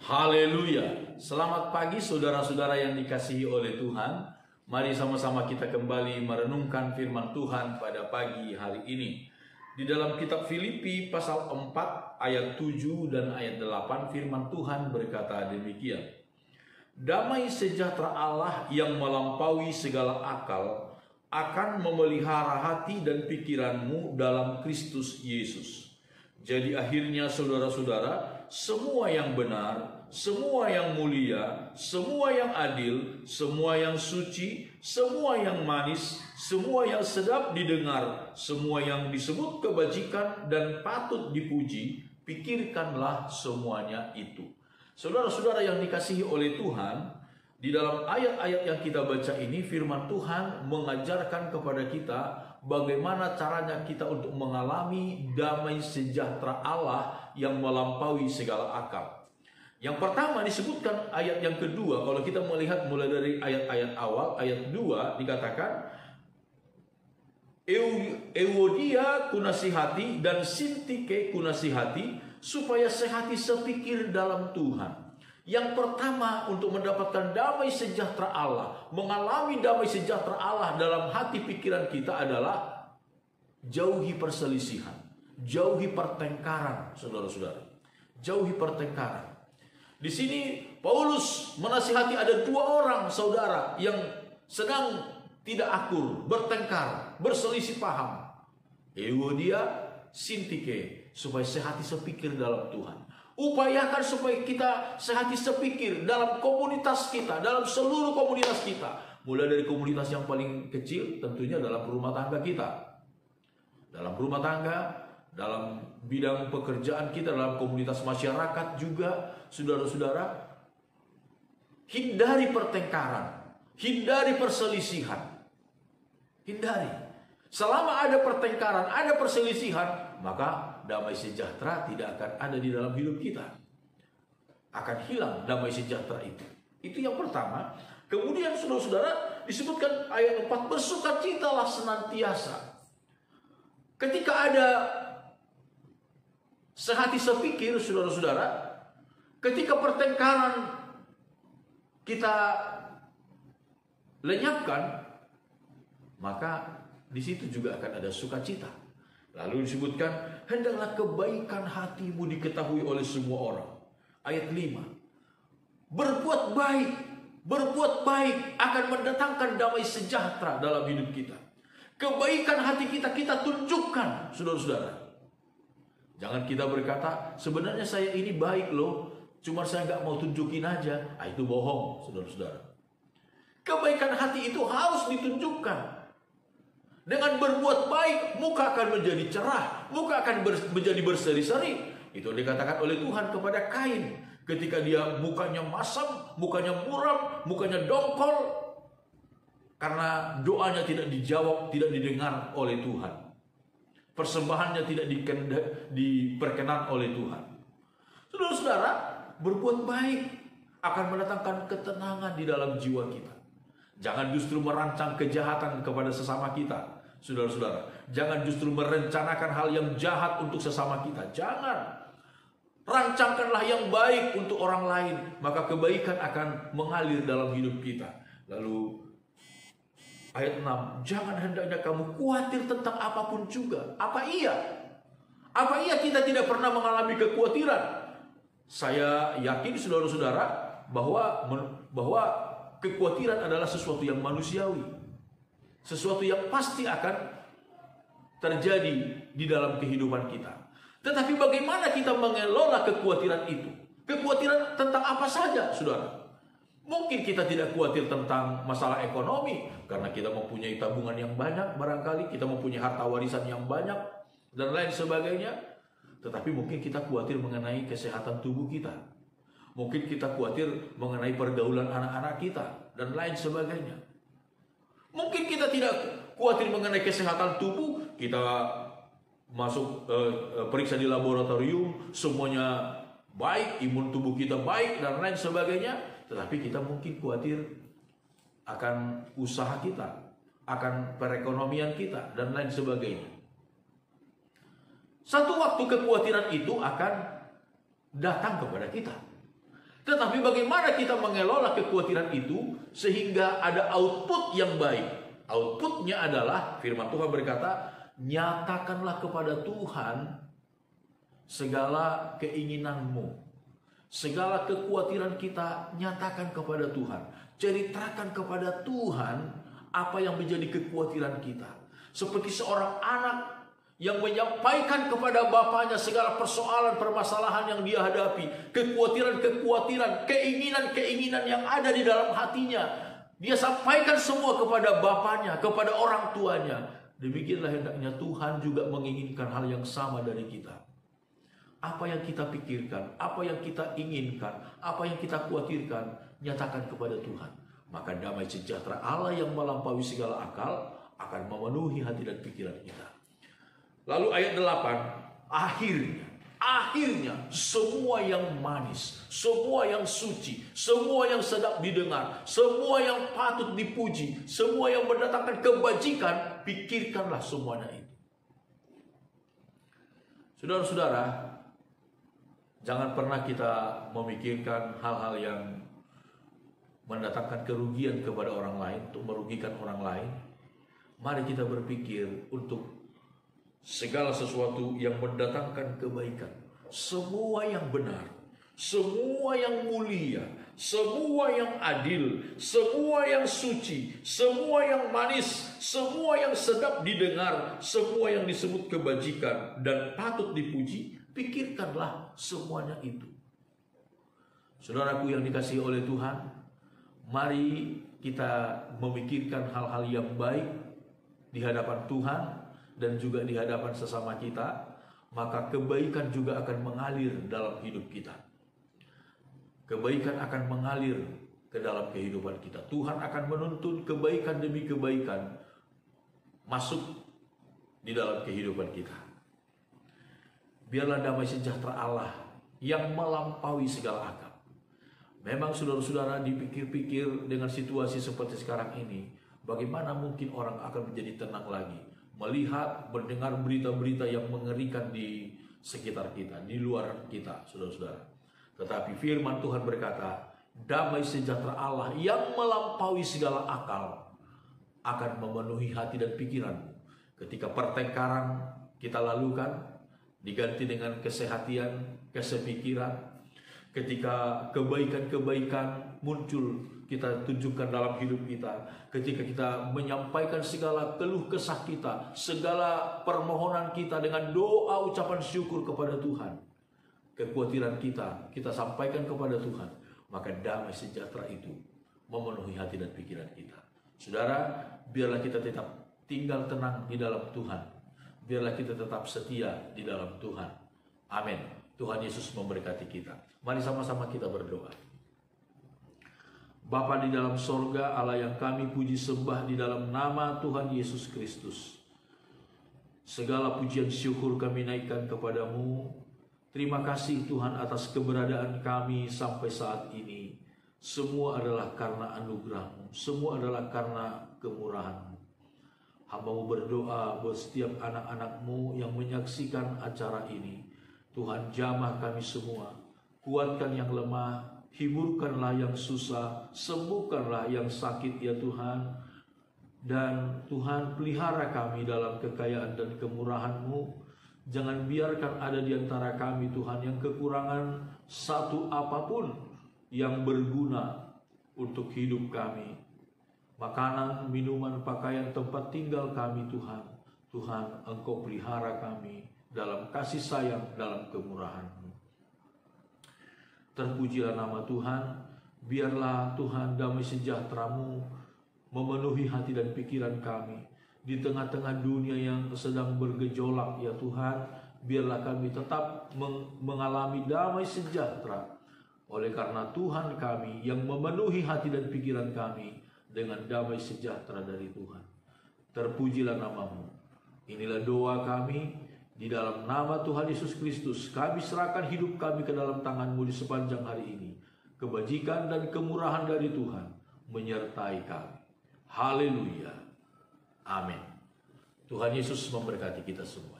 Haleluya. Selamat pagi saudara-saudara yang dikasihi oleh Tuhan. Mari sama-sama kita kembali merenungkan firman Tuhan pada pagi hari ini. Di dalam kitab Filipi pasal 4 ayat 7 dan ayat 8 firman Tuhan berkata demikian. Damai sejahtera Allah yang melampaui segala akal akan memelihara hati dan pikiranmu dalam Kristus Yesus. Jadi akhirnya saudara-saudara, semua yang benar, semua yang mulia, semua yang adil, semua yang suci, semua yang manis, semua yang sedap didengar, semua yang disebut kebajikan dan patut dipuji, pikirkanlah semuanya itu. Saudara-saudara yang dikasihi oleh Tuhan, di dalam ayat-ayat yang kita baca ini, firman Tuhan mengajarkan kepada kita bagaimana caranya kita untuk mengalami damai sejahtera Allah yang melampaui segala akal. Yang pertama disebutkan ayat yang kedua, kalau kita melihat mulai dari ayat-ayat awal, ayat 2 dikatakan, Euodia kunasihati dan Sintike kunasihati, supaya sehati sepikir dalam Tuhan. Yang pertama untuk mendapatkan damai sejahtera Allah, mengalami damai sejahtera Allah dalam hati pikiran kita adalah jauhi perselisihan, jauhi pertengkaran, saudara-saudara. Jauhi pertengkaran. Di sini Paulus menasihati ada 2 orang saudara yang sedang tidak akur, bertengkar, berselisih paham. Euodia, Sintike, supaya sehati sepikir dalam Tuhan. Upayakan supaya kita sehati sepikir dalam komunitas kita, dalam seluruh komunitas kita. Mulai dari komunitas yang paling kecil, tentunya dalam rumah tangga kita. Dalam rumah tangga, dalam bidang pekerjaan kita, dalam komunitas masyarakat juga, saudara-saudara. Hindari pertengkaran, hindari perselisihan. Hindari. Selama ada pertengkaran, ada perselisihan, maka damai sejahtera tidak akan ada di dalam hidup kita. Akan hilang damai sejahtera itu. Itu yang pertama. Kemudian saudara-saudara disebutkan ayat 4, bersukacitalah senantiasa. Ketika ada sehati sepikir, saudara-saudara, ketika pertengkaran kita lenyapkan, maka di situ juga akan ada sukacita. Lalu disebutkan, hendaklah kebaikan hatimu diketahui oleh semua orang. Ayat 5. Berbuat baik akan mendatangkan damai sejahtera dalam hidup kita. Kebaikan hati kita tunjukkan, saudara-saudara. Jangan kita berkata, sebenarnya saya ini baik loh, cuma saya nggak mau tunjukin aja. Itu bohong, saudara-saudara. Kebaikan hati itu harus ditunjukkan. Dengan berbuat baik, muka akan menjadi cerah, muka akan menjadi berseri-seri. Itu dikatakan oleh Tuhan kepada Kain. Ketika dia mukanya masam, mukanya muram, mukanya dongkol. Karena doanya tidak dijawab, tidak didengar oleh Tuhan. Persembahannya tidak diperkenan oleh Tuhan. Saudara-saudara, berbuat baik akan mendatangkan ketenangan di dalam jiwa kita. Jangan justru merancang kejahatan kepada sesama kita. Saudara-saudara, jangan justru merencanakan hal yang jahat untuk sesama kita. Jangan. Rancangkanlah yang baik untuk orang lain, maka kebaikan akan mengalir dalam hidup kita. Lalu ayat 6, jangan hendaknya kamu khawatir tentang apapun juga. Apa iya? Apa iya kita tidak pernah mengalami kekhawatiran? Saya yakin saudara-saudara bahwa kekhawatiran adalah sesuatu yang manusiawi. Sesuatu yang pasti akan terjadi di dalam kehidupan kita. Tetapi bagaimana kita mengelola kekhawatiran itu? Kekhawatiran tentang apa saja, saudara? Mungkin kita tidak khawatir tentang masalah ekonomi, karena kita mempunyai tabungan yang banyak, barangkali kita mempunyai harta warisan yang banyak, dan lain sebagainya. Tetapi mungkin kita khawatir mengenai kesehatan tubuh kita. Mungkin kita khawatir mengenai pergaulan anak-anak kita, dan lain sebagainya. Mungkin kita tidak khawatir mengenai kesehatan tubuh, kita masuk periksa di laboratorium, semuanya baik, imun tubuh kita baik, dan lain sebagainya. Tetapi kita mungkin khawatir akan usaha kita, akan perekonomian kita, dan lain sebagainya. Satu waktu kekhawatiran itu akan datang kepada kita. Tetapi bagaimana kita mengelola kekhawatiran itu sehingga ada output yang baik? Outputnya adalah firman Tuhan berkata, nyatakanlah kepada Tuhan segala keinginanmu. Segala kekhawatiran kita nyatakan kepada Tuhan. Ceritakan kepada Tuhan apa yang menjadi kekhawatiran kita. Seperti seorang anak yang menyampaikan kepada bapaknya segala persoalan, permasalahan yang dia hadapi, kekhawatiran-kekhawatiran, keinginan-keinginan yang ada di dalam hatinya. Dia sampaikan semua kepada bapaknya, kepada orang tuanya. Demikianlah hendaknya Tuhan juga menginginkan hal yang sama dari kita. Apa yang kita pikirkan, apa yang kita inginkan, apa yang kita khawatirkan, nyatakan kepada Tuhan. Maka damai sejahtera Allah yang melampaui segala akal akan memenuhi hati dan pikiran kita. Lalu ayat 8, akhirnya semua yang manis, semua yang suci, semua yang sedap didengar, semua yang patut dipuji, semua yang mendatangkan kebajikan, pikirkanlah semuanya itu. Saudara-saudara, jangan pernah kita memikirkan hal-hal yang mendatangkan kerugian kepada orang lain, untuk merugikan orang lain. Mari kita berpikir untuk segala sesuatu yang mendatangkan kebaikan, semua yang benar, semua yang mulia, semua yang adil, semua yang suci, semua yang manis, semua yang sedap didengar, semua yang disebut kebajikan dan patut dipuji, pikirkanlah semuanya itu. Saudaraku yang dikasihi oleh Tuhan, mari kita memikirkan hal-hal yang baik di hadapan Tuhan dan juga di hadapan sesama kita, maka kebaikan juga akan mengalir dalam hidup kita. Kebaikan akan mengalir ke dalam kehidupan kita. Tuhan akan menuntun kebaikan demi kebaikan masuk di dalam kehidupan kita. Biarlah damai sejahtera Allah yang melampaui segala akal. Memang saudara-saudara dipikir-pikir dengan situasi seperti sekarang ini, bagaimana mungkin orang akan menjadi tenang lagi melihat, mendengar berita-berita yang mengerikan di sekitar kita, di luar kita, saudara-saudara. Tetapi firman Tuhan berkata, damai sejahtera Allah yang melampaui segala akal akan memenuhi hati dan pikiranmu. Ketika pertengkaran kita lalukan, diganti dengan kesehatan, kesepikiran. Ketika kebaikan-kebaikan muncul, kita tunjukkan dalam hidup kita. Ketika kita menyampaikan segala keluh kesah kita, segala permohonan kita dengan doa ucapan syukur kepada Tuhan, kekhawatiran kita sampaikan kepada Tuhan, maka damai sejahtera itu memenuhi hati dan pikiran kita. Saudara, biarlah kita tetap tinggal tenang di dalam Tuhan. Biarlah kita tetap setia di dalam Tuhan. Amin. Tuhan Yesus memberkati kita. Mari sama-sama kita berdoa. Bapa di dalam sorga, Allah yang kami puji sembah di dalam nama Tuhan Yesus Kristus. Segala pujian syukur kami naikkan kepadamu. Terima kasih Tuhan atas keberadaan kami sampai saat ini. Semua adalah karena anugerah-Mu, semua adalah karena kemurahan-Mu. Hamba-Mu berdoa buat setiap anak-anak-Mu yang menyaksikan acara ini. Tuhan, jamah kami semua, kuatkan yang lemah, hiburkanlah yang susah, sembuhkanlah yang sakit ya Tuhan. Dan Tuhan, pelihara kami dalam kekayaan dan kemurahan-Mu. Jangan biarkan ada di antara kami Tuhan yang kekurangan satu apapun yang berguna untuk hidup kami. Makanan, minuman, pakaian, tempat tinggal kami Tuhan. Tuhan, Engkau pelihara kami dalam kasih sayang, dalam kemurahan-Mu. Terpujilah nama Tuhan. Biarlah Tuhan damai sejahtera-Mu memenuhi hati dan pikiran kami. Di tengah-tengah dunia yang sedang bergejolak ya Tuhan, biarlah kami tetap mengalami damai sejahtera. Oleh karena Tuhan kami yang memenuhi hati dan pikiran kami dengan damai sejahtera dari Tuhan. Terpujilah nama-Mu. Inilah doa kami. Di dalam nama Tuhan Yesus Kristus, kami serahkan hidup kami ke dalam tangan-Mu di sepanjang hari ini. Kebajikan dan kemurahan dari Tuhan menyertai kami. Haleluya. Amin. Tuhan Yesus memberkati kita semua.